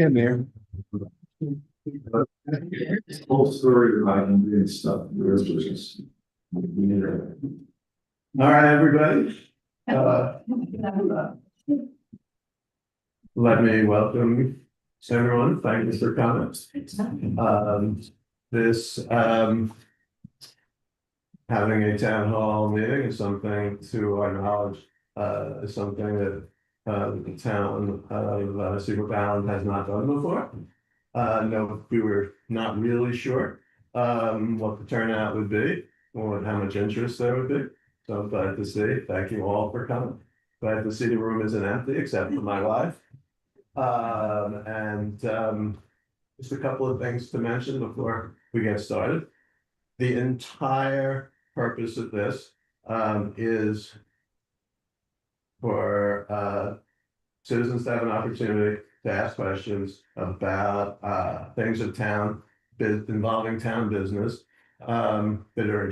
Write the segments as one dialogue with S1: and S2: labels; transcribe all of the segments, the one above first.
S1: in there.
S2: Whole story about him doing stuff. Yours was just. All right, everybody. Let me welcome everyone. Thank you for coming. Having a town hall meeting is something, to our knowledge, is something that the town of Cedar Valley has not done before. No, we were not really sure what the turnout would be or how much interest there would be. So I'm glad to see. Thank you all for coming. Glad to see the room isn't empty except for my wife. Just a couple of things to mention before we get started. The entire purpose of this is for citizens to have an opportunity to ask questions about things of town, involving town business that are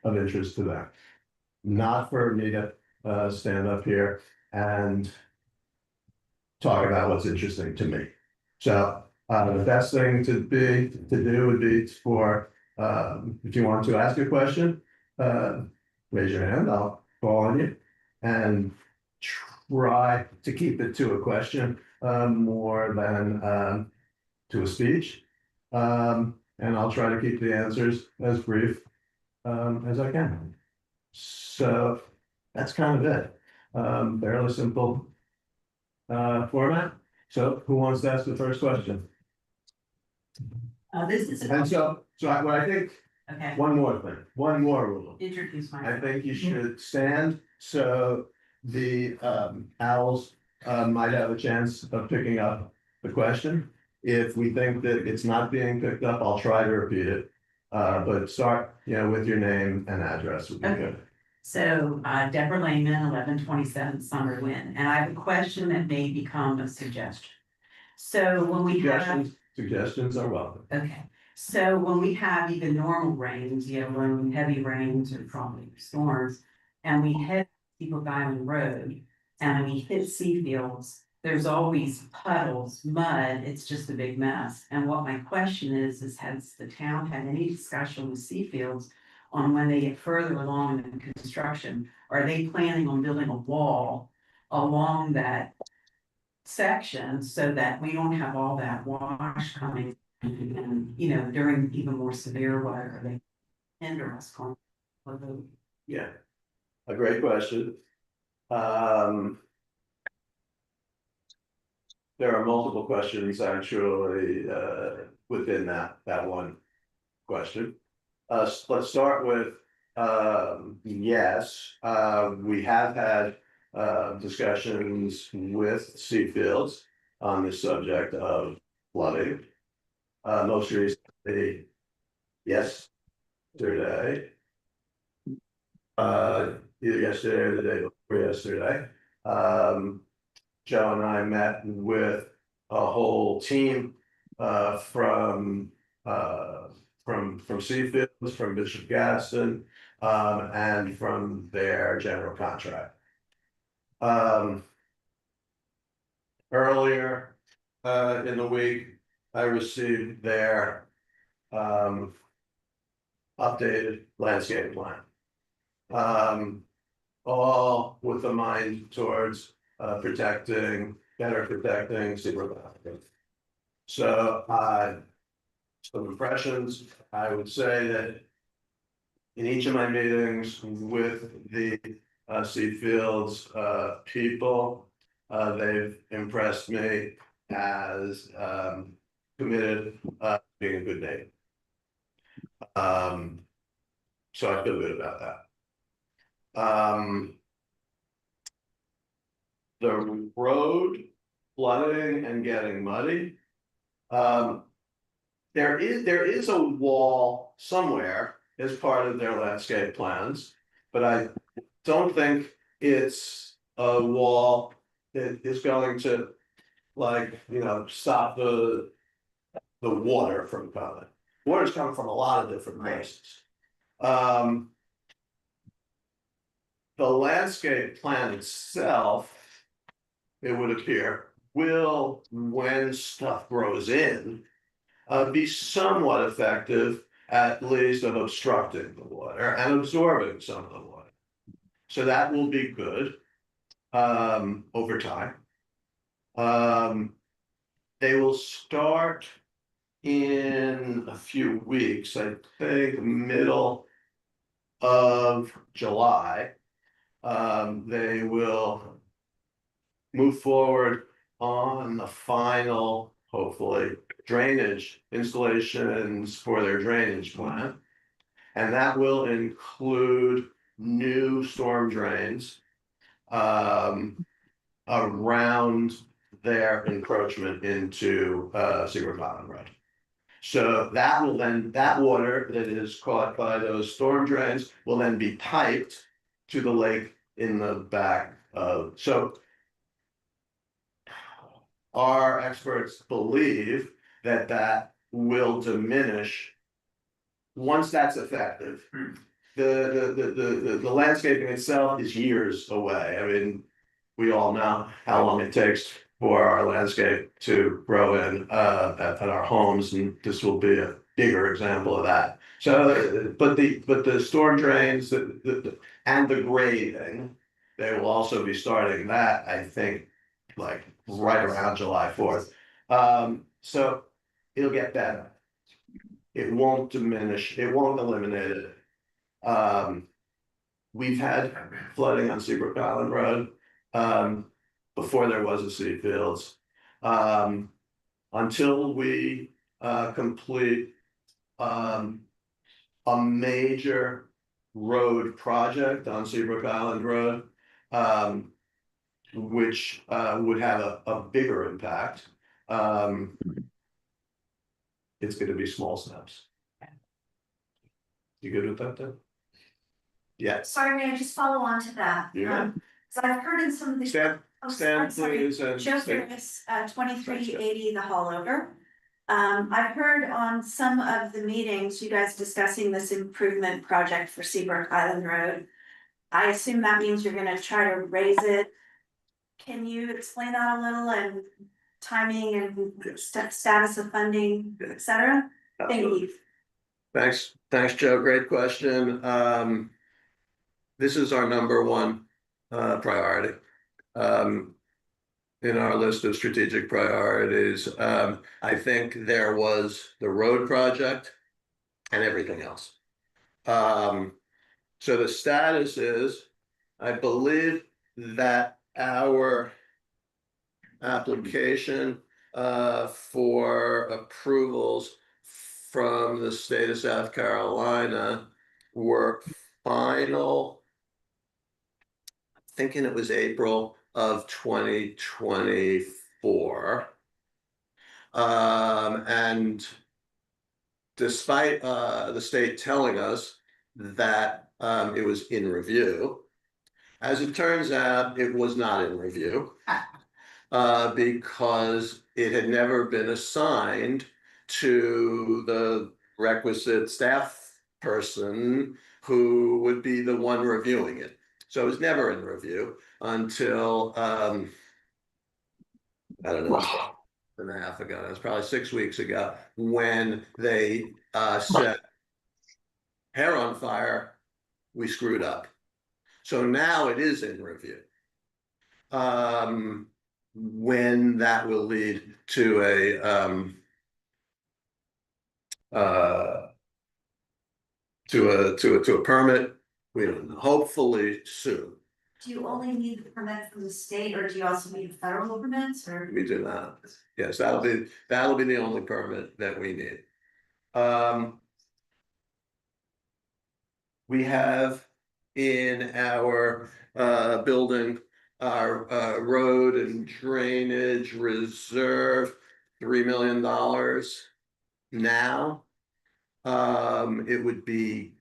S2: of interest to them. Not for me to stand up here and talk about what's interesting to me. So the best thing to do would be for if you want to ask a question, raise your hand. I'll call on you and try to keep it to a question more than to a speech. And I'll try to keep the answers as brief as I can. So that's kind of it. Fairly simple format. So who wants to ask the first question?
S3: This is.
S2: And what I think,
S3: Okay.
S2: one more rule.
S3: Introduce myself.
S2: I think you should stand so the owls might have a chance of picking up the question. If we think that it's not being picked up, I'll try to repeat it. But start, with your name and address would be good.
S3: So Deborah Lehman, 1127 Summer Wind, and I have a question that may become a suggestion. So when we have
S2: Suggestions are welcome.
S3: Okay, so when we have even normal rains, when heavy rains or tropical storms, and we hit Steeple Island Road and we hit Seafields, there's always puddles, mud, it's just a big mess. And what my question is has the town had any discussion with Seafields on when they get further along in the construction? Are they planning on building a wall along that section so that we don't have all that wash coming and, during even more severe weather, they hinder us going.
S2: Yeah, a great question. There are multiple questions actually within that one question. Let's start with yes, we have had discussions with Seafields on the subject of flooding. Most recently, yesterday, either yesterday or the day before yesterday, Joe and I met with a whole team from Seafields, from Bishop Gaston, and from their general contract. Earlier in the week, I received their updated landscape plan. All with a mind towards better protecting Cedar Valley. So some impressions, I would say that in each of my meetings with the Seafields people, they've impressed me as committed, being a good neighbor. So I feel good about that. The road flooding and getting muddy. There is a wall somewhere as part of their landscape plans, but I don't think it's a wall that is going to stop the water from coming. Water's coming from a lot of different places. The landscape plan itself, it would appear, will, when stuff grows in, be somewhat effective, at least of obstructing the water and absorbing some of the water. So that will be good, over time. They will start in a few weeks, I think, middle of July. They will move forward on the final, hopefully, drainage installations for their drainage plan. And that will include new storm drains around their encroachment into Secret Island Road. So that will then, that water that is caught by those storm drains will then be piped to the lake in the back of, so our experts believe that that will diminish once that's effective. The landscaping itself is years away. I mean, we all know how long it takes for our landscape to grow in at our homes, and this will be a bigger example of that. So, but the storm drains, and the grading, they will also be starting that, I think, like right around July 4th. So it'll get better. It won't diminish, it won't eliminate it. We've had flooding on Seabrook Island Road, before there was a City Fields. Until we, complete, a major road project on Seabrook Island Road, which, would have a bigger impact. It's gonna be small steps. You good with that, then? Yes.
S1: Sorry, may I just follow on to that?
S2: Yeah.
S1: So I've heard in some of the.
S2: Stand,
S1: Oh,
S2: stand,
S1: I'm sorry.
S2: please, and
S1: Joe
S2: stay.
S1: Ferris, 2380 The Hollover. I've heard on some of the meetings, you guys discussing this improvement project for Seabrook Island Road. I assume that means you're gonna try to raise it. Can you explain that a little, and timing and status of funding, et cetera? Thank you.
S2: Thanks, Joe. Great question. This is our number one priority. In our list of strategic priorities, I think there was the road project and everything else. So the status is, I believe that our application for approvals from the state of South Carolina were final, thinking it was April of 2024. And despite the state telling us that it was in review, as it turns out, it was not in review. Because it had never been assigned to the requisite staff person who would be the one reviewing it. So it was never in review until, I don't know, and a half ago, it was probably 6 weeks ago, when they said, hair on fire, we screwed up. So now it is in review. When that will lead to a to a permit, we don't know, hopefully soon.
S1: Do you only need the permit from the state, or do you also need federal permits, or?
S2: We do not. Yes, that'll be the only permit that we need. We have in our building our road and drainage reserve $3 million now. It would be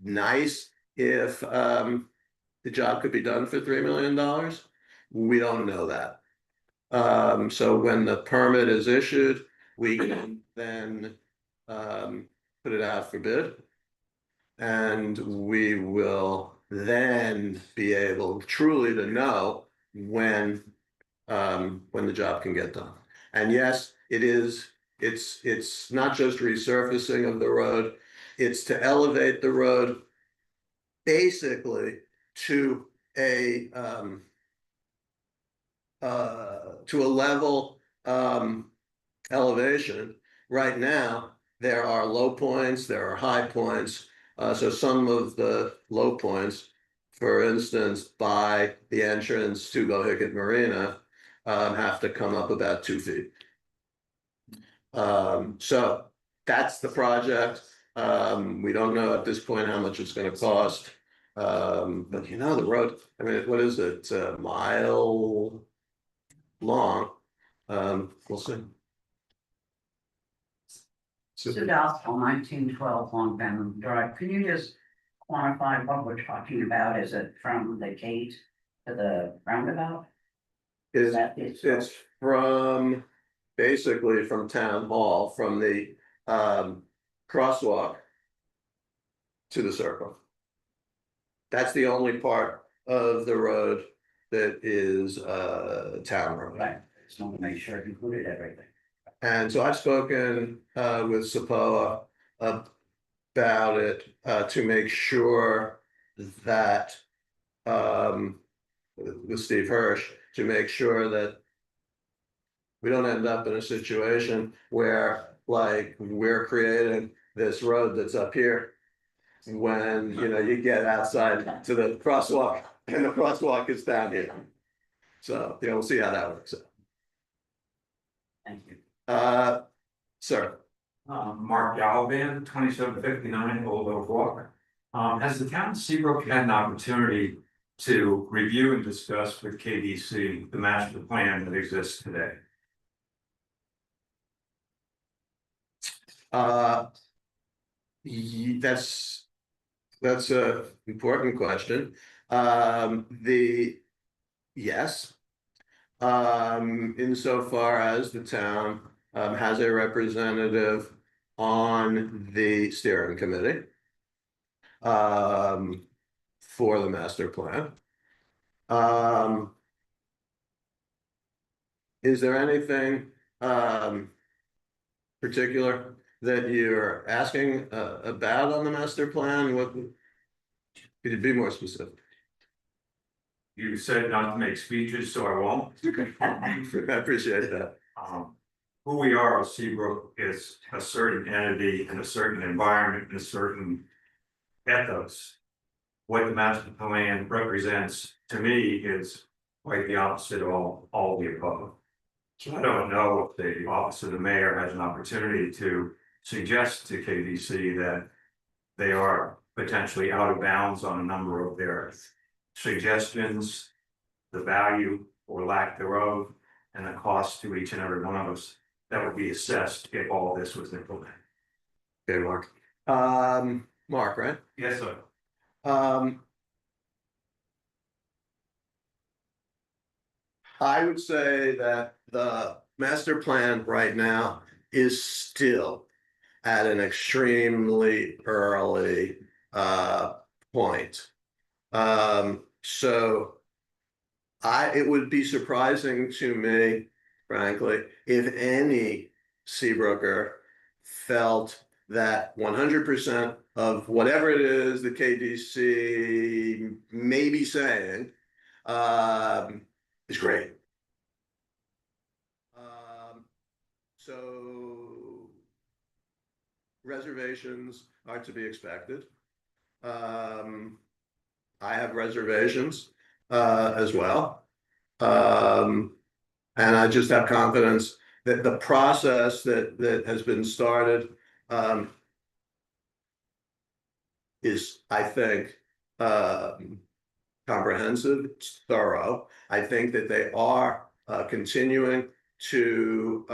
S2: nice if the job could be done for $3 million. We don't know that. So when the permit is issued, we can then put it out for bid. And we will then be able truly to know when when the job can get done. And yes, it's not just resurfacing of the road, it's to elevate the road basically to a level elevation. Right now, there are low points, there are high points. So some of the low points, for instance, by the entrance to Bohicket Marina, have to come up about 2 feet. So that's the project. We don't know at this point how much it's gonna cost. But you know, the road, I mean, what is it, a mile long? We'll see.
S4: Sue Gospel, 1912 Long Benham Drive. Can you just quantify what we're talking about? Is it from the gate to the roundabout?
S2: Is
S4: That is-
S2: It's from, basically from Town Hall, from the crosswalk to the circle. That's the only part of the road that is town road.
S4: Right, just want to make sure it included everything.
S2: And so I've spoken with SAPOA about it to make sure that with Steve Hirsch, to make sure that we don't end up in a situation where, like, we're creating this road that's up here when, you know, you get outside to the crosswalk and the crosswalk is down here. So, you know, we'll see how that works
S4: Thank you.
S2: out. Sir.
S5: Mark Gallivan, 2759 Old Oak Walk. Has the town of Seabrook had an opportunity to review and discuss with KDC the master plan that exists today?
S2: That's a important question. Yes. Insofar as the town has a representative on the steering committee for the master plan. Is there anything particular that you're asking about on the master plan? What could you be more specific?
S5: You said not to make speeches, so I won't.
S2: I appreciate that.
S5: Who we are as Seabrook is a certain entity in a certain environment, in a certain ethos. What the master plan represents to me is quite the opposite of all the above. So I don't know if the office of the mayor has an opportunity to suggest to KDC that they are potentially out of bounds on a number of their suggestions, the value or lack thereof, and the cost to each and every one of us that would be assessed if all this was implemented.
S2: Okay, Mark. Mark, right?
S5: Yes, sir.
S2: I would say that the master plan right now is still at an extremely early point. So it would be surprising to me, frankly, if any Seabrooker felt that 100% of whatever it is the KDC may be saying is great. So reservations are to be expected. I have reservations as well. And I just have confidence that the process that has been started is, I think, comprehensive, it's thorough. I think that they are continuing to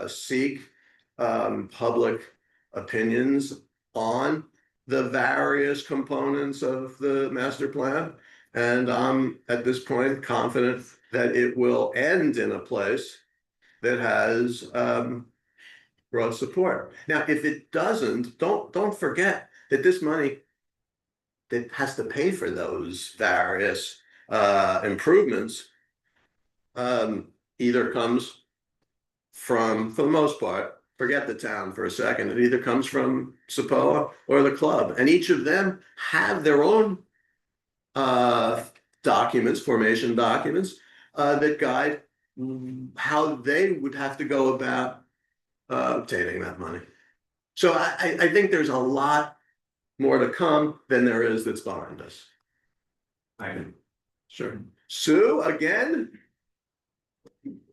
S2: seek public opinions on the various components of the master plan. And I'm at this point confident that it will end in a place that has broad support. Now, if it doesn't, don't forget that this money that has to pay for those various improvements either comes from, for the most part, forget the town for a second, it either comes from SAPOA or the club, and each of them have their own documents, formation documents, that guide how they would have to go about obtaining that money. So I think there's a lot more to come than there is that's behind us. Sure. Sue, again?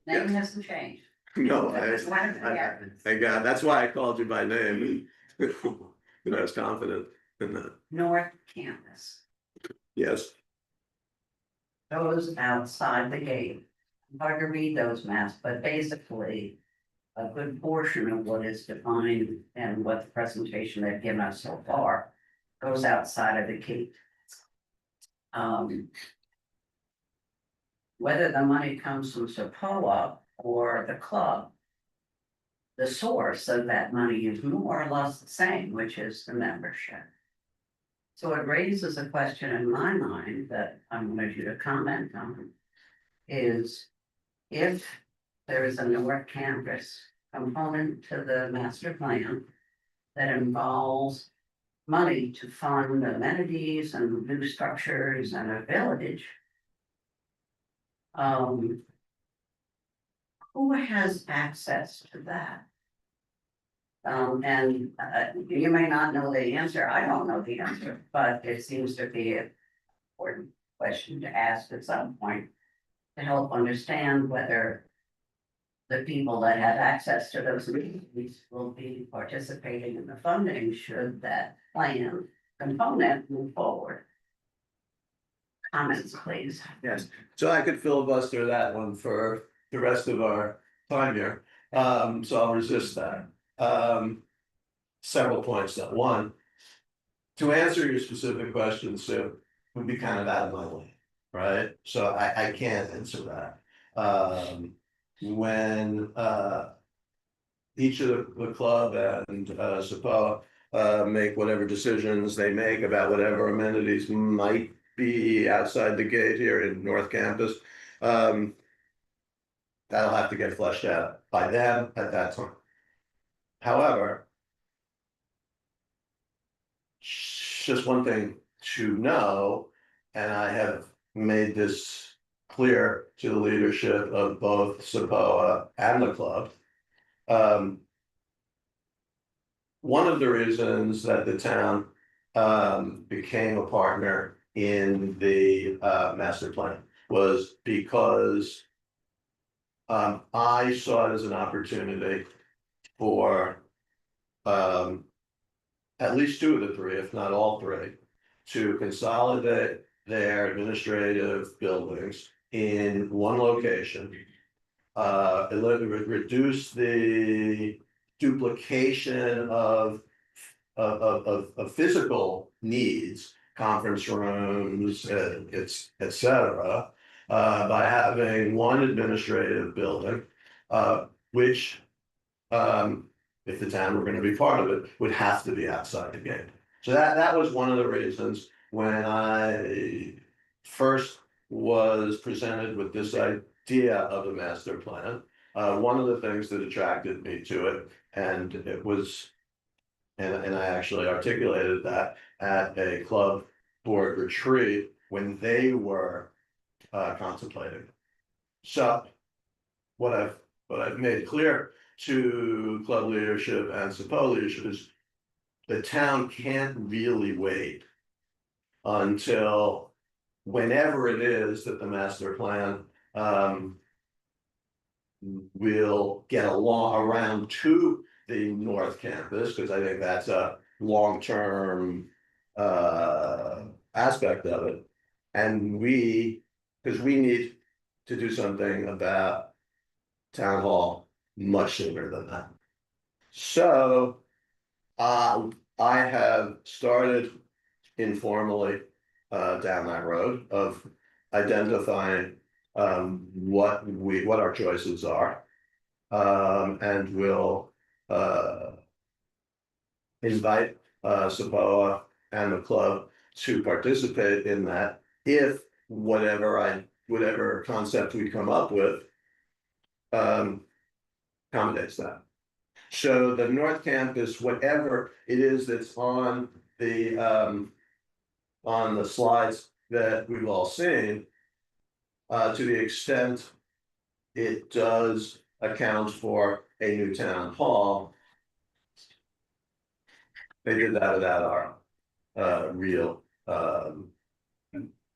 S4: Name hasn't changed.
S2: No,
S4: That's one of the
S2: thank God, that's why I called you by name. You know, I was confident in that.
S4: North Campus,
S2: Yes,
S4: those outside the gate. Hard to read those maps, but basically. A good portion of what is defined and what the presentation they've given us so far goes outside of the gate. Whether the money comes from SAPOA or the club. The source of that money is more or less the same, which is the membership. So it raises a question in my mind that I wanted you to comment on. Is if there is a North Campus component to the master plan that involves money to fund amenities and new structures and a village. Who has access to that? You may not know the answer, I don't know the answer, but it seems to be an important question to ask at some point to help understand whether the people that have access to those meetings will be participating in the funding should that plan component move forward. Comments, please.
S2: yes. So I could filibuster that one for the rest of our time here. So I'll resist that. Several points though. One, to answer your specific question, Sue, would be kind of out of my way, right? So I can't answer that. When each of the club and SAPOA make whatever decisions they make about whatever amenities might be outside the gate here in North Campus, that'll have to get fleshed out by them at that time. However, just one thing to know, and I have made this clear to the leadership of both SAPOA and the club. One of the reasons that the town became a partner in the master plan was because I saw it as an opportunity for at least two of the three, if not all three, to consolidate their administrative buildings in one location. Reduce the duplication of physical needs, conference rooms, et cetera, by having one administrative building, which, if the town were going to be part of it, would have to be outside the gate. So that was one of the reasons when I first was presented with this idea of a master plan. One of the things that attracted me to it, and it was, and I actually articulated that at a club board retreat when they were contemplating. So what I've made clear to club leadership and SAPOA leadership is the town can't really wait until whenever it is that the master plan will get around to the North Campus, because I think that's a long-term aspect of it. And because we need to do something about town hall much sooner than that. So I have started informally down that road of identifying what our choices are, and we'll invite SAPOA and the club to participate in that if whatever concept we come up with accommodates that. So the North Campus, whatever it is that's on the slides that we've all seen, to the extent it does account for a new town hall, they did that without our real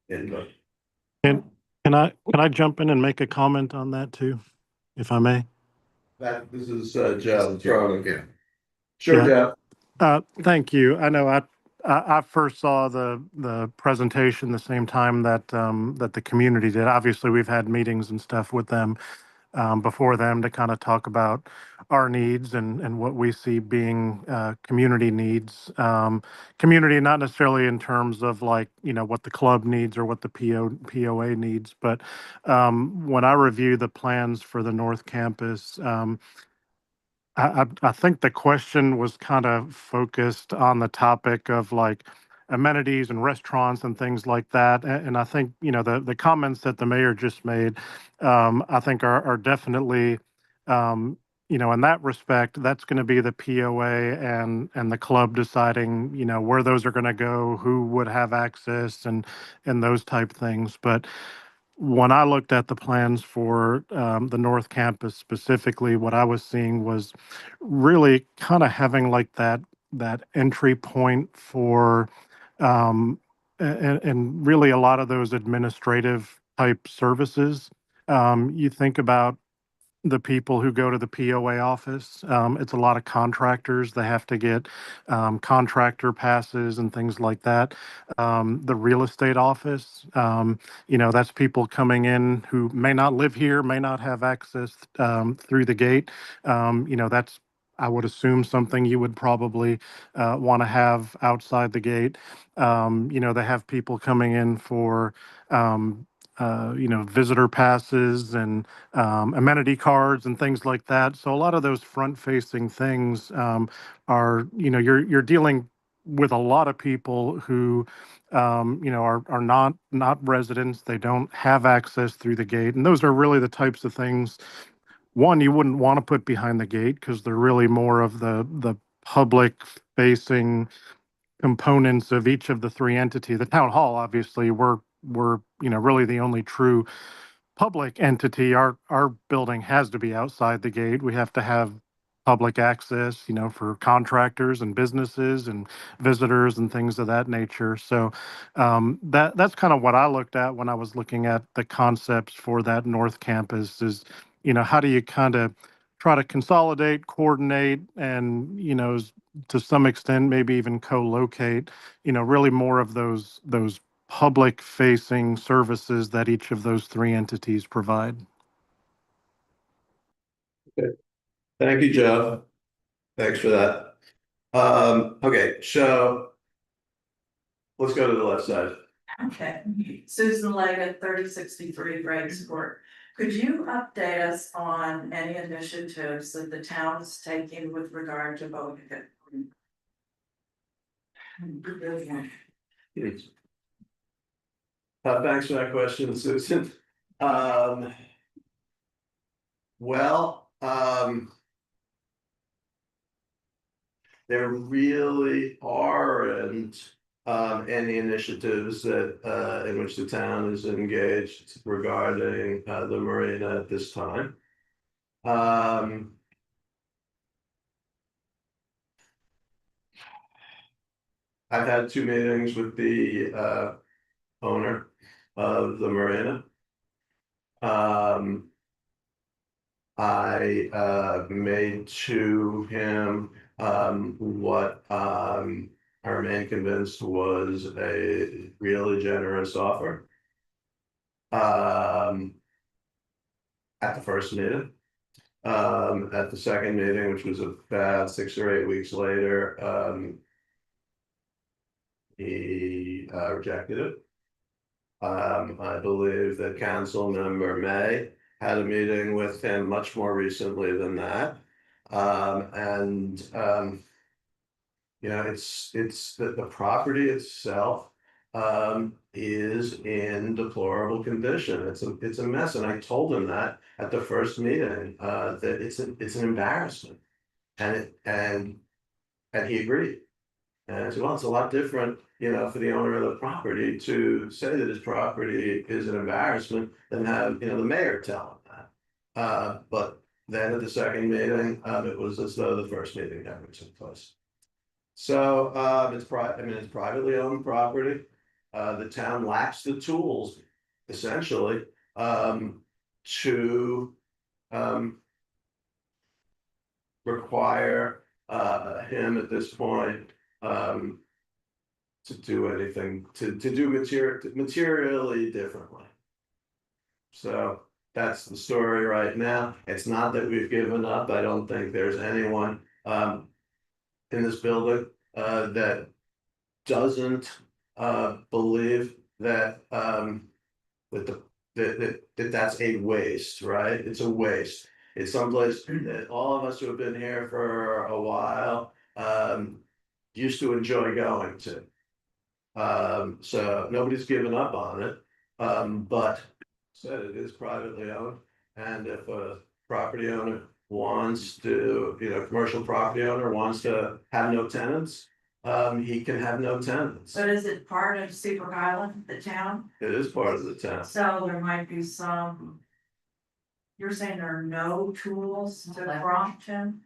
S2: input.
S6: Can can I jump in and make a comment on that too, if I may?
S2: This is Joe throwing again. Sure,
S6: Yeah.
S2: Jeff.
S6: Thank you. I know I first saw the presentation the same time that that the community did. Obviously, we've had meetings and stuff with them before them to kind of talk about our needs and what we see being community needs. Community, not necessarily in terms of like, you know, what the club needs or what the POA needs, but when I review the plans for the North Campus, I think the question was kind of focused on the topic of like amenities and restaurants and things like that. And I think, you know, the comments that the mayor just made, I think are definitely, you know, in that respect, that's going to be the POA and the club deciding, you know, where those are going to go, who would have access and those type things. But when I looked at the plans for the North Campus specifically, what I was seeing was really kind of having like that entry point for and really a lot of those administrative type services. You think about the people who go to the POA office. It's a lot of contractors. They have to get contractor passes and things like that. The real estate office, you know, that's people coming in who may not live here, may not have access through the gate. You know, that's, I would assume, something you would probably want to have outside the gate. You know, they have people coming in for, you know, visitor passes and amenity cards and things like that. So a lot of those front-facing things are, you know, you're dealing with a lot of people who, you know, are not residents. They don't have access through the gate, and those are really the types of things. One, you wouldn't want to put behind the gate because they're really more of the public-facing components of each of the three entities. The town hall, obviously, we're you know really the only true public entity. Our building has to be outside the gate. We have to have public access, you know, for contractors and businesses and visitors and things of that nature. So that's kind of what I looked at when I was looking at the concepts for that North Campus. Is, you know, how do you kind of try to consolidate, coordinate, and, you know, to some extent maybe even co-locate, you know, really more of those public facing services that each of those three entities provide.
S2: Thank you, Joe. Thanks for that. Okay, so let's go to the left side.
S7: Okay, Susan Leggett, 3063 Greg's Court. Could you update us on any initiatives that the town is taking with regard to voting?
S2: Thanks for that question, Susan. Well, there really aren't any initiatives that in which the town is engaged regarding the marina at this time. I've had two meetings with the owner of the marina. I made to him what I remain convinced was a really generous offer. At the first meeting. At the second meeting, which was about 6 or 8 weeks later, he rejected it. I believe that council member May had a meeting with him much more recently than that. You know, it's the property itself is in deplorable condition. It's a mess, and I told him that at the first meeting, that it's an embarrassment. And he agreed. And I said, well, it's a lot different, for the owner of the property to say that his property is an embarrassment than have, the mayor tell him that. But then at the second meeting, it was as though the first meeting never took place. So, it's privately owned property. The town lacks the tools, essentially, to, require, him at this point, to do anything, to do materially differently. So that's the story right now. It's not that we've given up. I don't think there's anyone in this building that doesn't believe that that's a waste, right? It's a waste. It's someplace that all of us who have been here for a while used to enjoy going to. So nobody's given up on it, but said it is privately owned. And if a property owner wants to, commercial property owner wants to have no tenants, he can have no tenants.
S7: But is it part of Seabrook Island, the town?
S2: It is part of the town.
S7: So there might be some. You're saying there are no tools to prompt him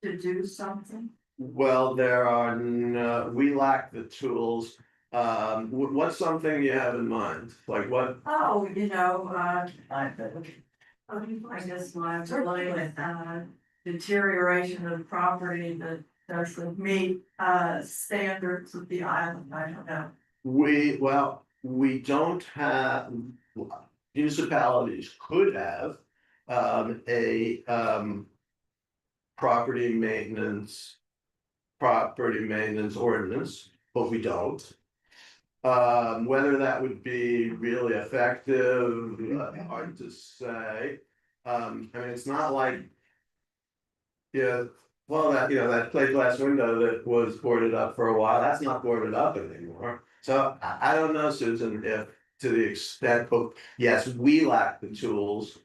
S7: to do something?
S2: Well, there are no, we lack the tools. What's something you have in mind? Like what?
S7: Oh,
S4: I bet.
S7: I guess liability with deterioration of property that doesn't meet standards of the island, I don't know.
S2: We don't have, municipalities could have, a, property maintenance ordinance, but we don't. Whether that would be really effective, hard to say. It's not like. Yeah, well, that plate glass window that was boarded up for a while, that's not boarded up anymore. So I don't know, Susan, if to the extent, but yes, we lack the tools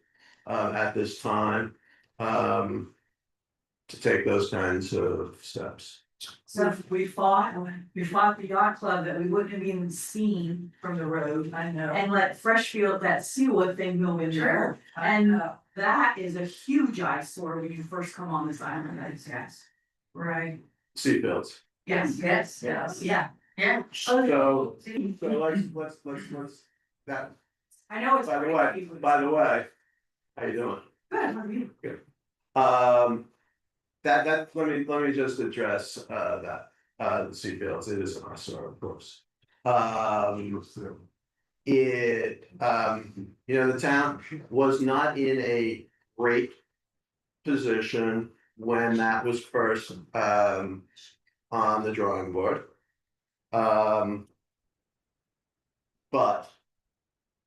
S2: at this time. To take those kinds of steps.
S7: So if we fought the yacht club that we wouldn't have even seen from the road. I know. And let Freshfield, that seaward thing go in there. And that is a huge eyesore when you first come on this island, I guess. Right.
S2: Seatbelts.
S7: Yes, yeah.
S2: So let's that,
S7: I know it's.
S2: by the way, how you doing?
S7: Good, how are you?
S2: Let me just address the seatbelts. It is an eyesore, of course. The town was not in a great position when that was first on the drawing board. But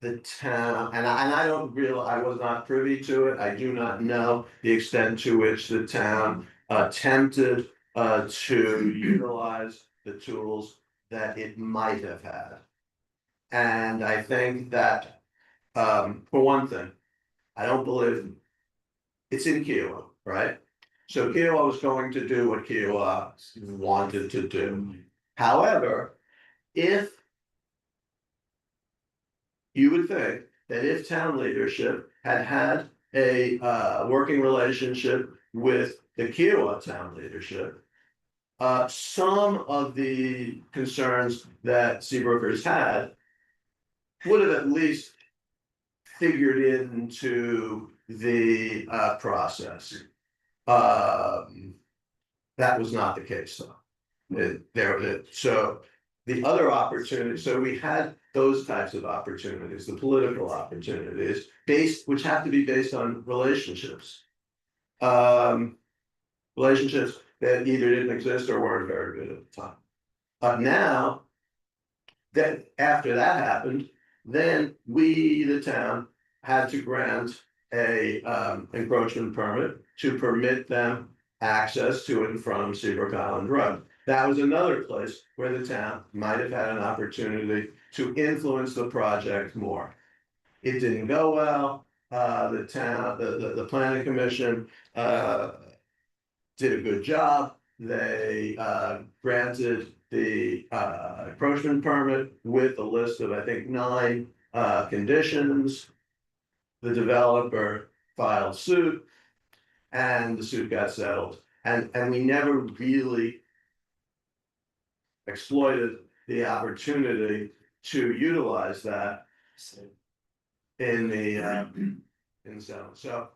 S2: the town, and I I was not privy to it. I do not know the extent to which the town attempted to utilize the tools that it might have had. And I think that, for one thing, I don't believe it's in Kiowa, right? So Kiowa was going to do what Kiowa wanted to do. However, you would think that if town leadership had a working relationship with the Kiowa town leadership, some of the concerns that Seabrookers had would have at least figured into the process. That was not the case, though. So the other opportunity, so we had those types of opportunities, the political opportunities, which have to be based on relationships. Relationships that either didn't exist or weren't very good at the time. Now, that after that happened, then we, the town, had to grant a encroachment permit to permit them access to and from Seabrook Island Road. that was another place where the town might have had an opportunity to influence the project more. It didn't go well, the town, the planning commission, did a good job. They, granted the, encroachment permit with a list of, I think, 9, conditions. The developer filed suit and the suit got settled. And we never really exploited the opportunity to utilize that in the, in zone. So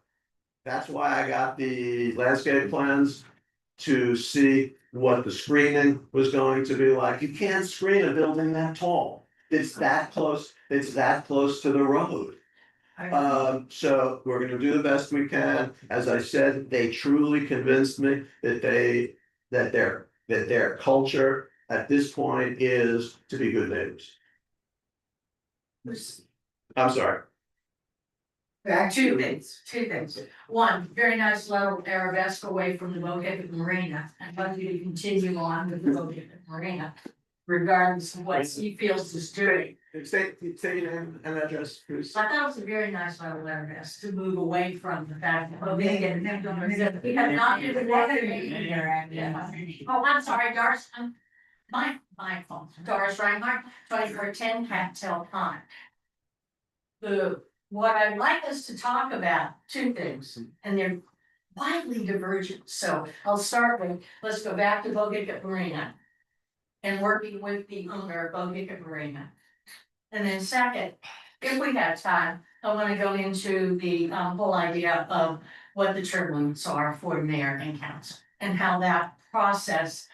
S2: that's why I got the landscape plans to see what the screening was going to be like. You can't screen a building that tall. It's that close to the road. So we're gonna do the best we can. As I said, they truly convinced me that their culture at this point is to be good neighbors. I'm sorry.
S8: Two things. One, very nice little arabesque away from the Bohicket Marina. I'd like you to continue on with the Bohicket Marina. Regardless of what Seafields is doing.
S2: Say your name and address, please.
S8: I thought it was a very nice little arabesque to move away from the fact that Bohicket. We have not even wanted here. Oh, I'm sorry, Doris, my fault. Doris Reinhardt, 2410 Cattail Pond. What I'd like us to talk about, two things, and they're widely divergent, so I'll start with, let's go back to Bohicket Marina. And working with the owner of Bohicket Marina. And then second, if we have time, I wanna go into the whole idea of what the term limits are for mayor and council. And how that process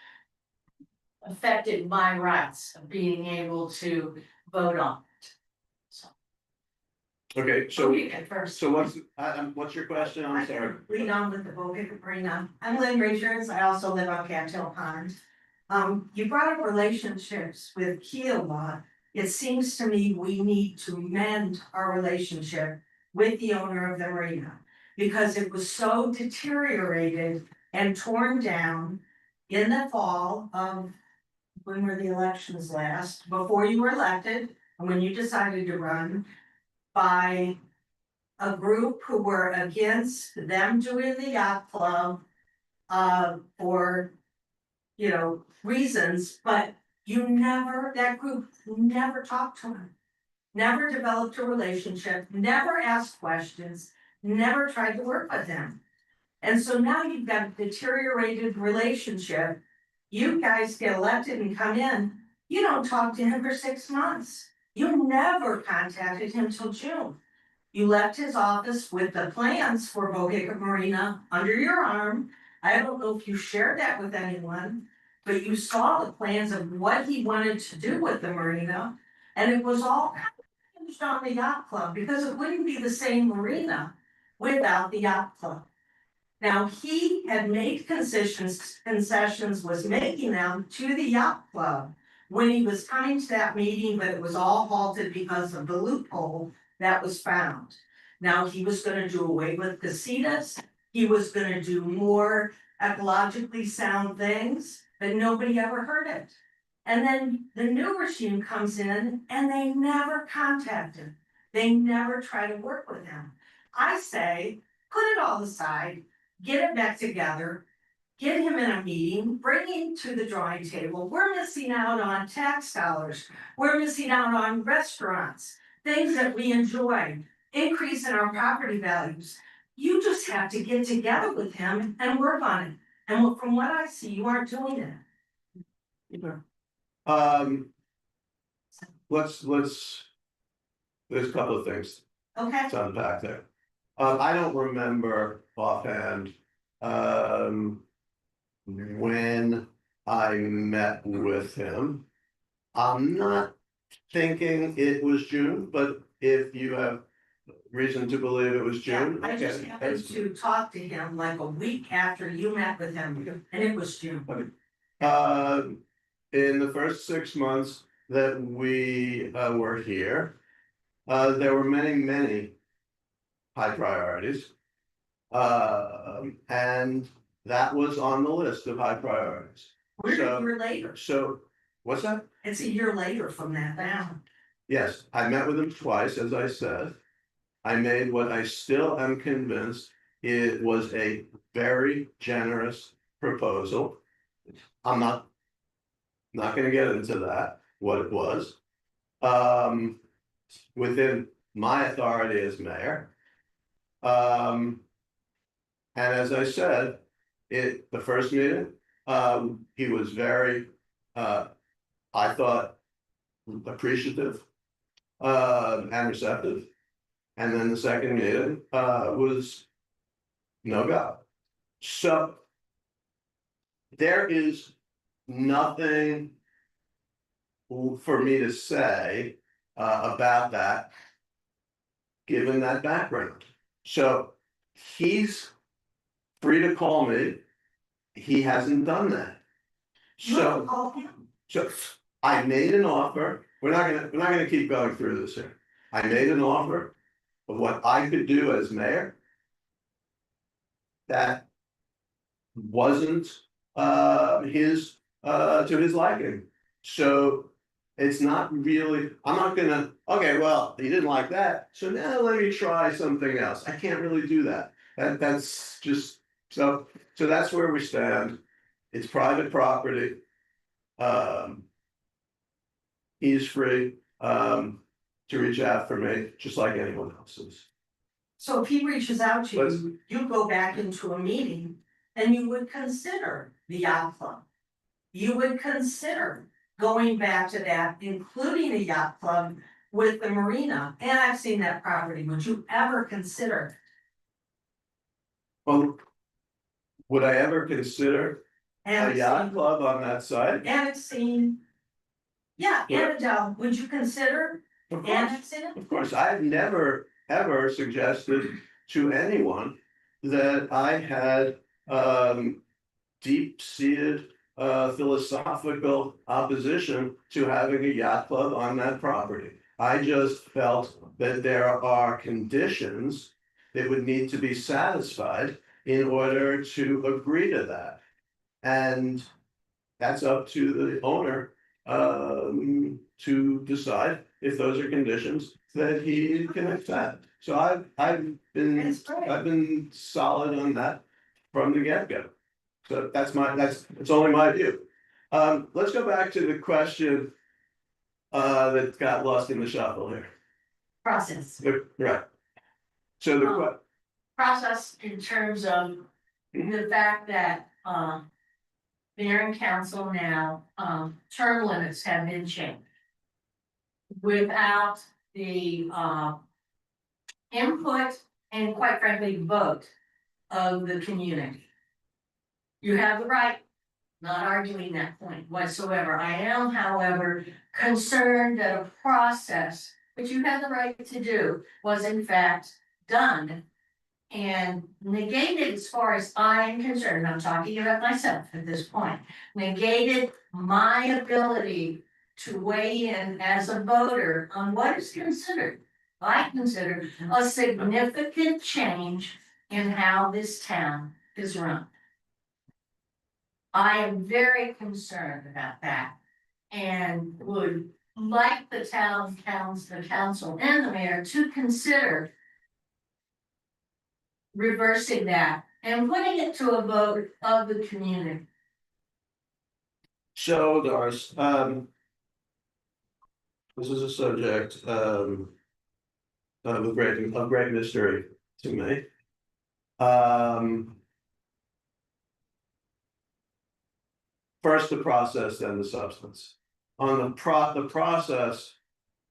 S8: affected my rights of being able to vote on it. So,
S2: Okay, so
S8: Bohicket first.
S2: what's your question? I'm sorry.
S9: Lead on with the Bohicket Marina. I'm Lynn Richards. I also live on Cattail Pond. You brought up relationships with Kiowa. It seems to me we need to mend our relationship with the owner of the marina. Because it was so deteriorated and torn down in the fall of, when were the elections last? Before you were elected, and when you decided to run, by a group who were against them doing the yacht club. For, reasons, but that group never talked to him. Never developed a relationship, never asked questions, never tried to work with him. And so now you've got a deteriorated relationship. You guys get elected and come in, you don't talk to him for 6 months. You never contacted him till June. You left his office with the plans for Bohicket Marina under your arm. I don't know if you shared that with anyone, but you saw the plans of what he wanted to do with the marina. And it was all hinged on the yacht club because it wouldn't be the same marina without the yacht club. Now, he had made concessions, was making them to the yacht club when he was coming to that meeting, but it was all halted because of the loophole that was found. Now, he was gonna do away with casitas, he was gonna do more ecologically sound things, but nobody ever heard it. And then the new regime comes in and they never contact him. They never try to work with him. I say, put it all aside, get it back together, get him in a meeting, bring him to the drawing table. We're missing out on tax dollars. We're missing out on restaurants, things that we enjoy, increase in our property values. You just have to get together with him and work on it. And from what I see, you aren't doing it.
S2: There's a couple of things
S9: Okay,
S2: to unpack there. I don't remember offhand, when I met with him. I'm not thinking it was June, but if you have reason to believe it was
S9: yeah,
S2: June.
S9: I just
S2: okay,
S9: happened
S2: that's-
S9: to talk to him like a week after you met with him, and it was June.
S2: In the first 6 months that we were here, there were many high priorities. And that was on the list of high priorities.
S9: We're a
S2: So-
S9: year later,
S2: So, what's that?
S9: it's a year later from that now.
S2: Yes, I met with him twice, as I said. I made what I still am convinced it was a very generous proposal. I'm not gonna get into that, what it was. Within my authority as mayor. And as I said, the first meeting, he was very, I thought, appreciative, and receptive. And then the second meeting, was no go. So there is nothing for me to say, about that, given that background. So he's free to call me. He hasn't done that. So.
S9: Call him.
S2: So I made an offer, we're not gonna keep going through this here. I made an offer of what I could do as mayor. That wasn't his to his liking. So it's not really, I'm not gonna, okay, well, he didn't like that, so now let me try something else. I can't really do that. That's just, so that's where we stand. It's private property. He's free to reach out for me, just like anyone else is.
S9: So if he reaches out to
S2: Let's-
S9: you, you go back into a meeting and you would consider the yacht club. You would consider going back to that, including a yacht club with the marina, and I've seen that property, would you ever consider?
S2: Well, would I ever consider a yacht
S9: Annexing,
S2: club on that site?
S9: annexing. Yeah, and would you consider
S2: Of course,
S9: annexing it?
S2: of course, I've never, ever suggested to anyone that I had deep-seated philosophical opposition to having a yacht club on that property. I just felt that there are conditions that would need to be satisfied in order to agree to that. And that's up to the owner to decide if those are conditions that he can accept. So I've
S9: That's great.
S2: been solid on that from the get-go. So it's only my view. Let's go back to the question that got lost in the shuffle here.
S9: Process.
S2: Right. So the
S8: Process in terms of the fact that, mayor and council now, term limits have been changed. Without the, input and quite frankly, vote of the community. You have the right, not arguing that point whatsoever. I am, however, concerned that a process, which you have the right to do, was in fact done and negated as far as I am concerned. I'm talking about myself at this point, negated my ability to weigh in as a voter on what is considered, I consider, a significant change in how this town is run. I am very concerned about that and would like the the council and the mayor to consider reversing that and putting it to a vote of the community.
S2: So Doris, this is a subject of great mystery to me. First the process, then the substance. On the process,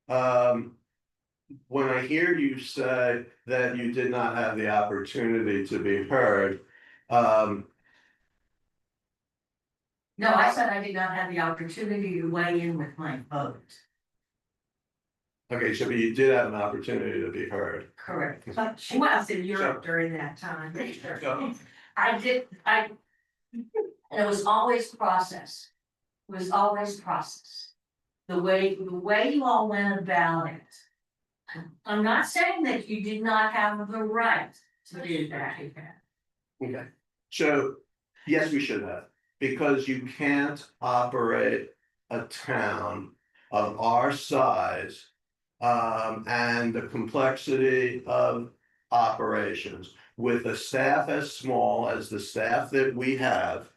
S2: when I hear you say that you did not have the opportunity to be heard,
S8: No, I said I did not have the opportunity to weigh in with my vote.
S2: okay, so but you did have an opportunity to be heard.
S8: Correct.
S9: But she was in Europe during that time.
S2: So,
S8: I did, and it was always process. It was always process. The way you all went about it. I'm not saying that you did not have the right to do that.
S2: okay, so yes, we should have, because you can't operate a town of our size. And the complexity of operations with a staff as small as the staff that we have.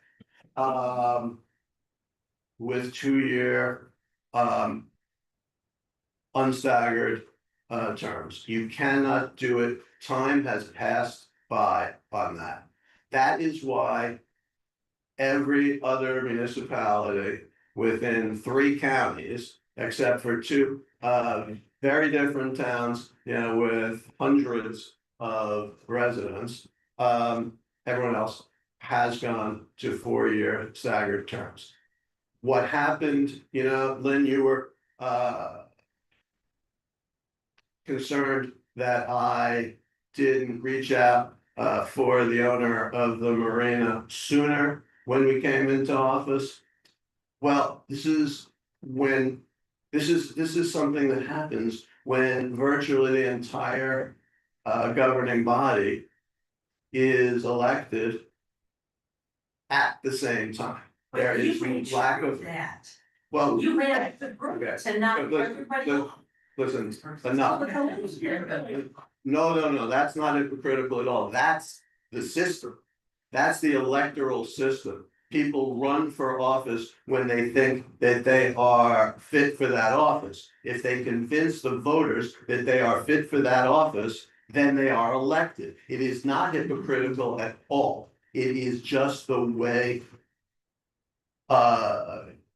S2: With 2-year, unstaggered, terms. You cannot do it. Time has passed by on that. That is why every other municipality within 3 counties, except for 2, very different towns, with hundreds of residents. Everyone else has gone to 4-year staggered terms. What happened, Lynn, you were concerned that I didn't reach out for the owner of the marina sooner when we came into office. Well, this is something that happens when virtually the entire governing body is elected at the same time. There
S9: But
S2: is
S9: you made
S2: lack
S9: sure
S2: of,
S9: that.
S2: well,
S9: You ran the group
S2: okay.
S9: and not
S2: Listen,
S9: everybody else.
S2: listen, enough. No, that's not hypocritical at all. That's the system. That's the electoral system. People run for office when they think that they are fit for that office. If they convince the voters that they are fit for that office, then they are elected. It is not hypocritical at all. It is just the way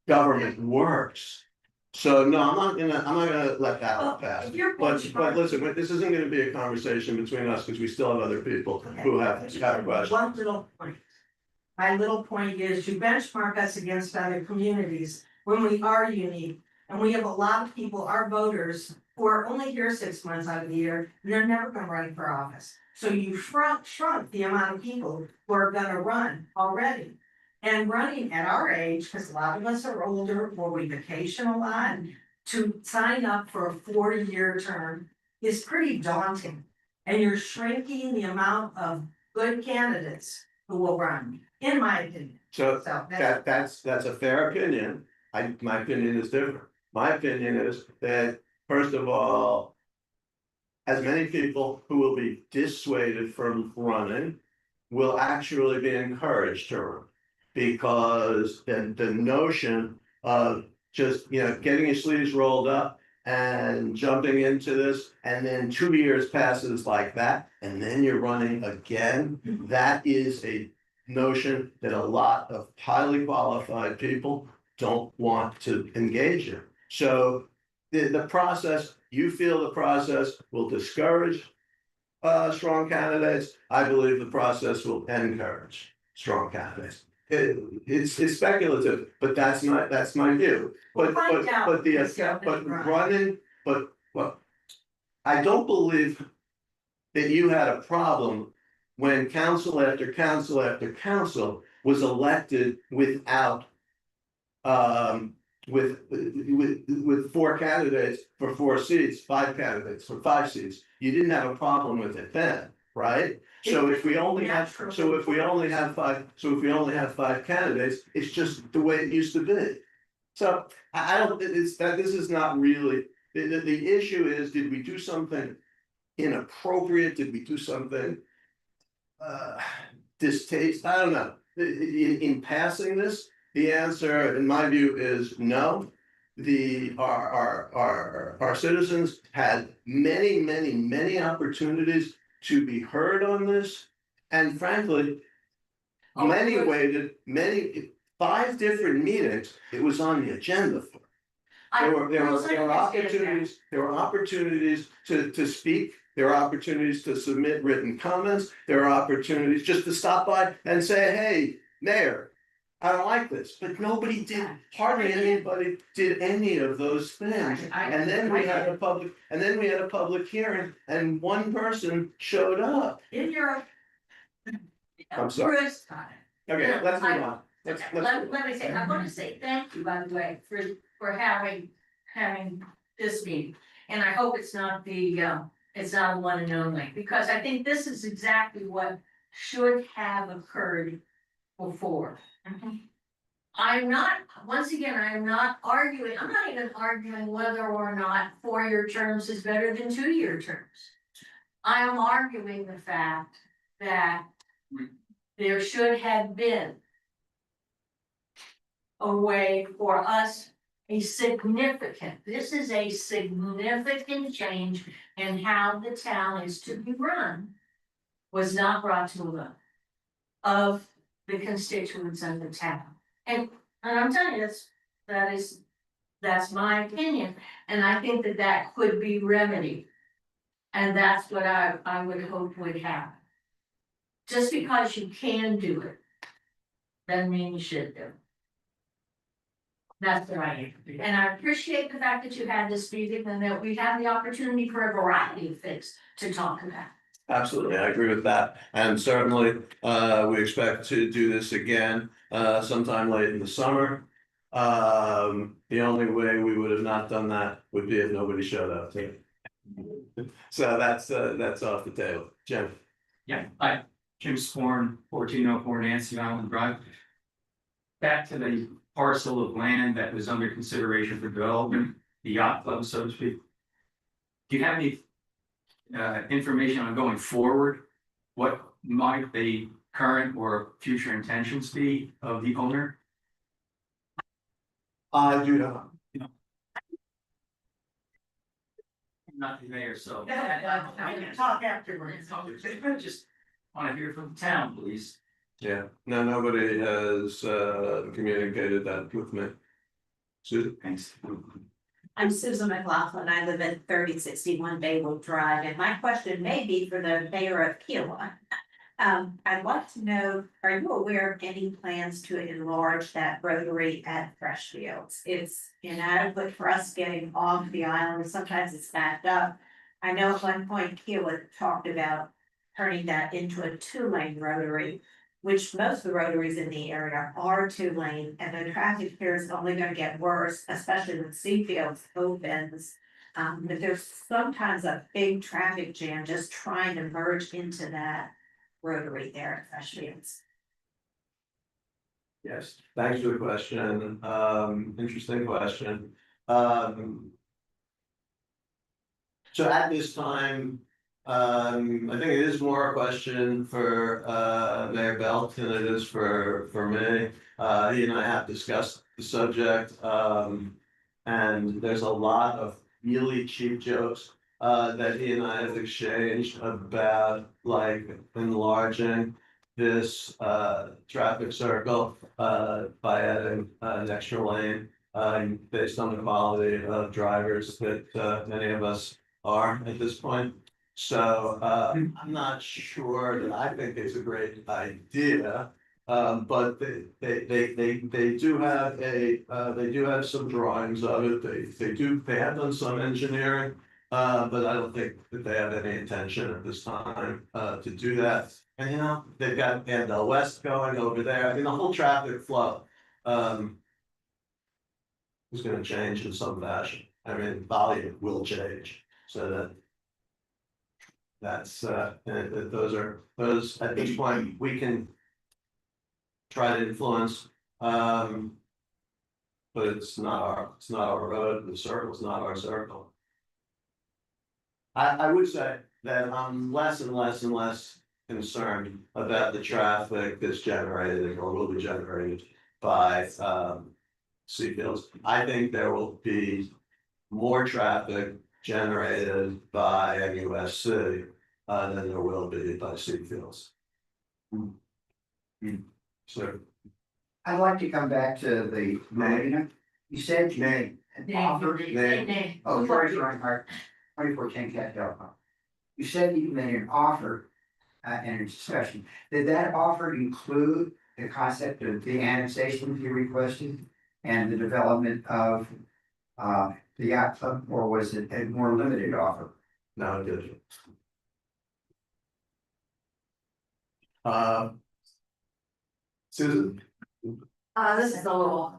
S2: government works. So no, I'm not gonna let that one pass.
S9: If you're
S2: But
S9: benchmarking-
S2: listen, this isn't gonna be a conversation between us because we still have other people who have questions.
S9: One little point. My little point is you benchmark us against other communities when we are unique. And we have a lot of people, our voters, who are only here 6 months out of the year, and they're never gonna run for office. So you shrunk the amount of people who are gonna run already. And running at our age, because a lot of us are older, or we vacation a lot, to sign up for a 40-year term is pretty daunting. And you're shrinking the amount of good candidates who will run, in my opinion.
S2: So
S9: So
S2: that's a fair opinion. My opinion is different. My opinion is that, first of all, as many people who will be dissuaded from running will actually be encouraged to run. Because the notion of just, getting your sleeves rolled up and jumping into this, and then 2 years passes like that, and then you're running again, that is a notion that a lot of highly qualified people don't want to engage in. So the process, you feel the process will discourage strong candidates. I believe the process will encourage strong candidates. It's speculative, but that's my view.
S9: We'll find out
S2: But the
S9: this
S2: effect, but
S9: right.
S2: running, well, I don't believe that you had a problem when council after council after council was elected without with 4 candidates for 4 seats, 5 candidates for 5 seats. You didn't have a problem with it then, right? So if we only have 5 candidates, it's just the way it used to be. So I don't, this is not really, the issue is, did we do something inappropriate? Did we do something distaste? I don't know. In passing this, the answer, in my view, is no. Our citizens had many opportunities to be heard on this, and frankly, many waited, 5 different meetings, it was on the agenda for. There were opportunities to speak, there were opportunities to submit written comments, there were opportunities just to stop by and say, hey, Mayor, I don't like this, but nobody did, hardly anybody did any of those things. And then we had a public hearing and 1 person showed up.
S9: In your.
S2: I'm sorry.
S9: Chris,
S2: Okay, let's move on.
S8: Let me say, I want to say thank you, by the way, for having this meeting. And I hope it's not it's not a one and only, because I think this is exactly what should have occurred before. I'm not, once again, I'm not arguing, I'm not even arguing whether or not 4-year terms is better than 2-year terms. I am arguing the fact that there should have been a way for us, this is a significant change in how the town is to be run. Was not brought to the vote of the constituents of the town. And I'm telling you, that's my opinion, and I think that that could be remedied. And that's what I would hope would happen. Just because you can do it, doesn't mean you should do it. That's what I am, and I appreciate the fact that you had this meeting and that we have the opportunity for a variety of things to talk about.
S2: Absolutely, I agree with that, and certainly, we expect to do this again, sometime late in the summer. The only way we would have not done that would be if nobody showed up. So that's off the table. Jim?
S10: Yeah, hi, Jim Scorn, 1404 Nancy Island Drive. Back to the parcel of land that was under consideration for development, the yacht club, so to speak. Do you have any information on going forward? What might the current or future intentions be of the owner?
S2: I do not.
S10: Not the mayor, so.
S8: I can talk afterwards.
S10: Just want to hear from the town, please.
S2: Yeah, no, nobody has communicated that with me. Susan?
S10: Thanks.
S11: I'm Susan McLaughlin. I live at 3061 Baywood Drive, and my question may be for the mayor of Kiowa. I'd like to know, are you aware of any plans to enlarge that rotary at Freshfields? It's inadequate for us getting off the island. Sometimes it's backed up. I know at one point Kiowa talked about turning that into a 2-lane rotary, which most of the rotaries in the area are 2-lane, and the traffic here is only gonna get worse, especially when Seafields opens. But there's sometimes a big traffic jam just trying to merge into that rotary there at Freshfields.
S2: Yes, thanks for the question. Interesting question. So at this time, I think it is more a question for Mayor Belt than it is for me. He and I have discussed the subject, and there's a lot of really cheap jokes that he and I have exchanged about like enlarging this traffic circle by adding an extra lane based on the quality of drivers that many of us are at this point. So I'm not sure that I think it's a great idea. But they do have they do have some drawings of it. They have done some engineering. But I don't think that they have any intention at this time to do that. And you know, they've got the west going over there. I mean, the whole traffic flow is gonna change in some fashion. I mean, volume will change, so that's those at this point we can try to influence. But it's not our road, the circle's not our circle. I would say that I'm less and less and less concerned about the traffic that's generated or will be generated by Seafields. I think there will be more traffic generated by MUSC than there will be by Seafields. So
S12: I'd like to come back to the marina. You said you made an offer. Oh, sorry, 2410 Cat Delta. You said you made an offer in a discussion. Did that offer include the concept of the annexation you requested and the development of the yacht club, or was it a more limited offer?
S2: no, it didn't. Susan?
S13: This is a little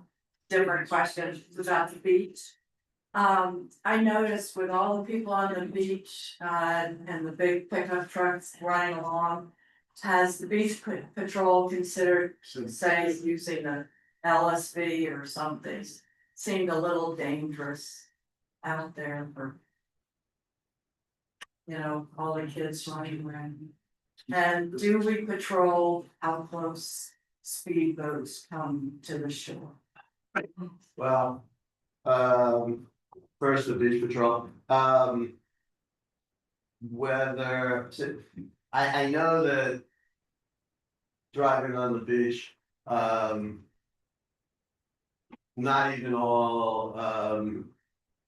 S13: different question about the beach. I noticed with all the people on the beach, and the big pickup trucks running along. Has the beach patrol considered, say, using LSV or something. Seemed a little dangerous out there for. You know, all the kids running around. And do we patrol how close speedboats come to the shore?
S2: Well, first the beach patrol, whether, I know that. Driving on the beach, not even all,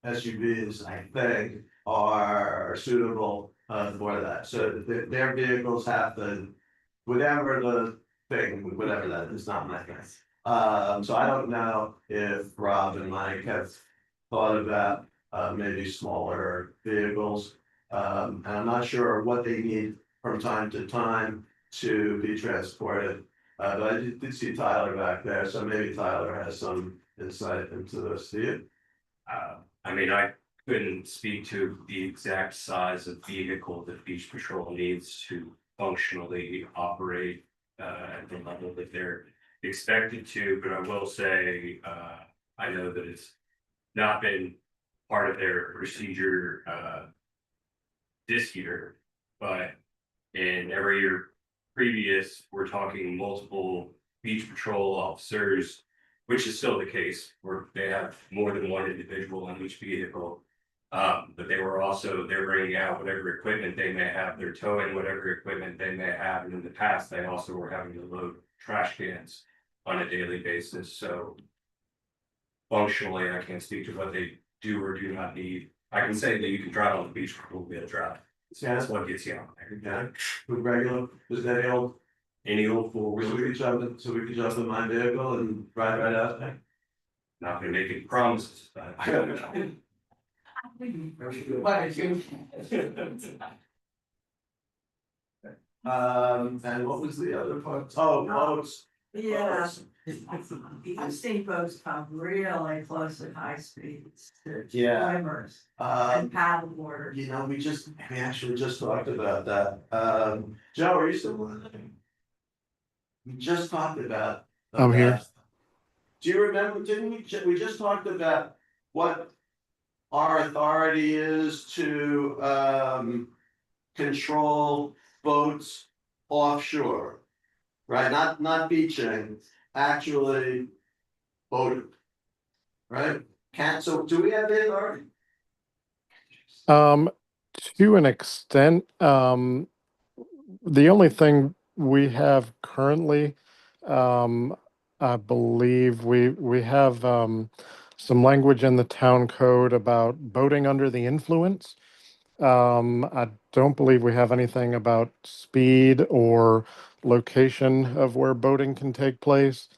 S2: SUVs, I think, are suitable, for that, so their vehicles have to. Whatever the thing, whatever that is, not my thing. So I don't know if Rob and Mike have thought about, maybe smaller vehicles. And I'm not sure what they need from time to time to be transported. But I did see Tyler back there, so maybe Tyler has some insight into this, do you?
S14: I mean, I couldn't speak to the exact size of vehicle that beach patrol needs to functionally operate. At the level that they're expected to, but I will say, I know that it's not been part of their procedure, this year. But in every year previous, we're talking multiple beach patrol officers, which is still the case, where they have more than one individual in each vehicle. But they're bringing out whatever equipment they may have, they're towing whatever equipment they may have, and in the past, they also were having to load trash cans on a daily basis, so. Functionally, I can't speak to what they do or do not need. I can say that you can drive on the beach for a little bit of drive. So that's what gets you on there.
S2: Yeah, with regular, is that
S14: Any old four
S2: so we
S14: wheeler,
S2: could jump in my vehicle and ride right out there?
S14: not gonna make any promises, but.
S2: And what was the other part? Oh, boats.
S13: Yeah. I've seen boats come really close at high speeds to
S2: Yeah.
S13: swimmers
S2: Um,
S13: and paddle boarders.
S2: you know, we actually just talked about that. Joe, are you still listening? We just talked about.
S6: I'm here.
S2: that. Do you remember, didn't we just talked about what our authority is to, control boats offshore? Right, not beaching, actually boating. Right, so do we have the authority?
S6: Um, to an extent, the only thing we have currently, I believe we have, some language in the town code about boating under the influence. I don't believe we have anything about speed or location of where boating can take place.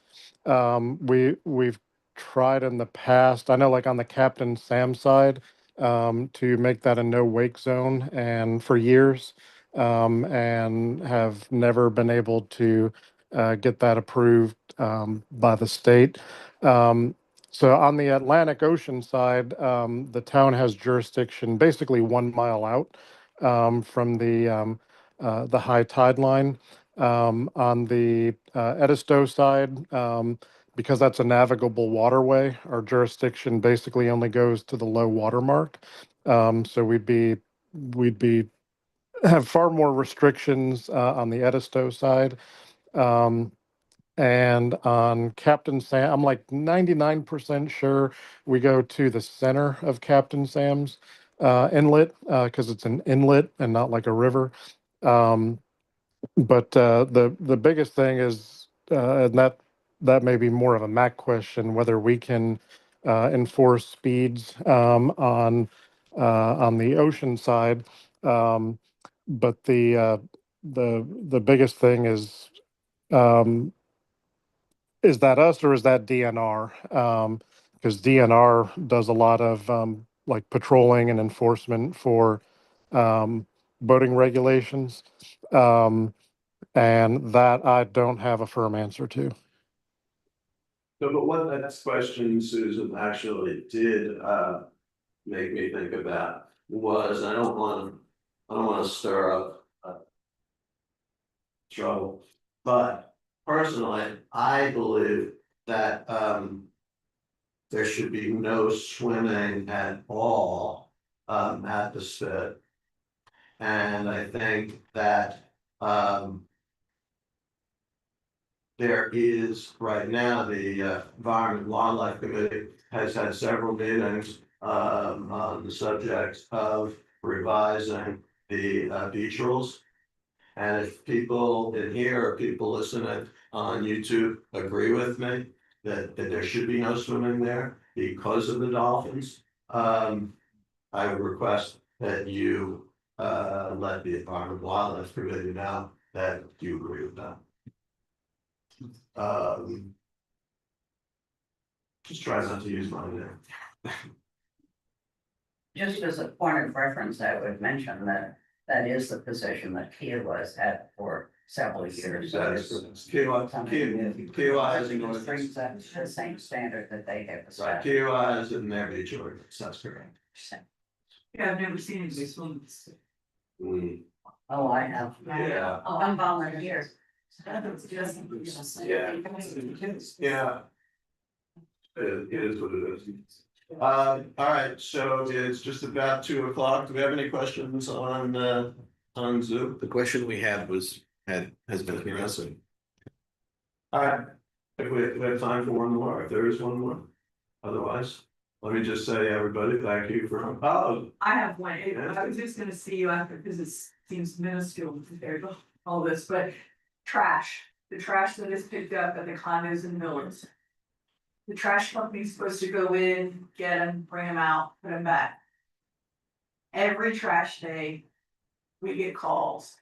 S6: We've tried in the past, I know like on the Captain Sam side, to make that a no wake zone and for years, and have never been able to get that approved by the state. Um, so on the Atlantic Ocean side, the town has jurisdiction basically 1 mile out from the high tide line. On the Edisto side, because that's a navigable waterway, our jurisdiction basically only goes to the low water mark. So we'd be have far more restrictions on the Edisto side. Um, and on Captain Sam, I'm like 99% sure we go to the center of Captain Sam's inlet because it's an inlet and not like a river. Um, but the biggest thing is, and that may be more of a Mac question, whether we can enforce speeds on the ocean side. Um, but the biggest thing is that us or is that DNR? Because DNR does a lot of like patrolling and enforcement for boating regulations. And that I don't have a firm answer to.
S2: So, but what the next question Susan actually did, make me think about was, I don't wanna stir up, trouble. But personally, I believe that, there should be no swimming at all, at the spit. And I think that, there is right now, the Environment and Wildlife Committee has had several meetings on the subject of revising the beach rules. And if people in here or people listening on YouTube agree with me that there should be no swimming there because of the dolphins, I would request that you let the Environment and Wildlife Committee know that you agree with that. Just try not to use my name.
S4: Just as a point of reference, I would mention that that is the position that Kia was at for several years.
S2: That is correct. KOI has an ordinance.
S4: Brings up the same standard that they have.
S2: Right,
S4: established.
S2: KOI is in their beach ordinance, that's correct.
S7: Yeah, I've never seen anybody swim.
S2: Mm,
S4: Oh, I have.
S2: Yeah.
S4: Oh, I'm volunteer.
S2: Yeah. Yeah. It is what it is. All right, so it's just about 2 o'clock. Do we have any questions on Zoom?
S15: The question we had has been addressed.
S2: All right, if we have time for one more, if there is one more. Otherwise, let me just say, everybody, thank you for,
S7: I have one, I was just gonna see you after, because it seems minuscule compared to all this, but trash, the trash that is picked up at the condos and villas. The trash company's supposed to go in, get them, bring them out, put them back. Every trash day, we get calls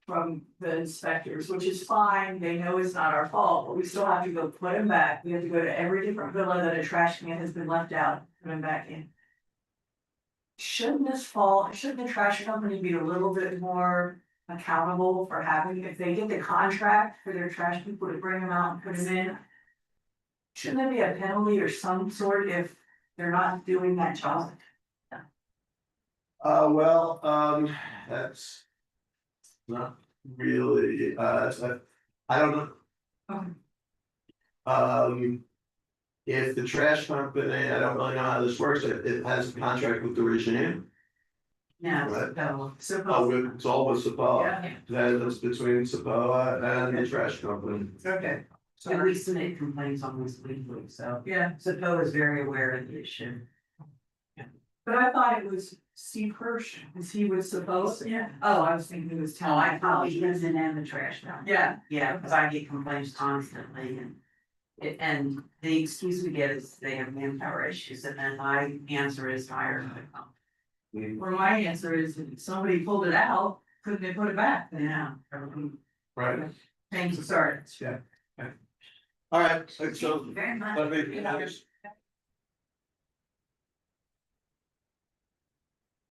S7: from the inspectors, which is fine, they know it's not our fault, but we still have to go put them back. We have to go to every different villa that a trash can has been left out, put them back in. Shouldn't the trash company be a little bit more accountable for having, if they get the contract for their trash people to bring them out and put them in? Shouldn't there be a penalty or some sort if they're not doing that job?
S2: that's not really, I don't know.
S7: Okay.
S2: If the trash company, I don't really know how this works, it has a contract with the regime.
S3: Yeah,
S2: Right.
S3: so.
S2: It's all with SAPOA.
S3: Yeah.
S2: That's between SAPOA and the trash company.
S3: Okay. And we submit complaints almost weekly, so. Yeah. SAPO is very aware of the issue.
S7: But I thought it was Steve Hirsch, is he was supposed?
S3: Yeah.
S7: Oh, I was thinking it was
S3: Oh,
S7: town.
S3: I probably lives in and the trash now.
S7: Yeah.
S3: Yeah, because I get complaints constantly and the excuse we get is they have manpower issues and then my answer is hire.
S7: Or my answer is, if somebody pulled it out, couldn't they put it back?
S3: Yeah.
S2: Right.
S7: Thank you, sorry.
S2: Yeah. All right, so
S11: Very much.
S2: let me,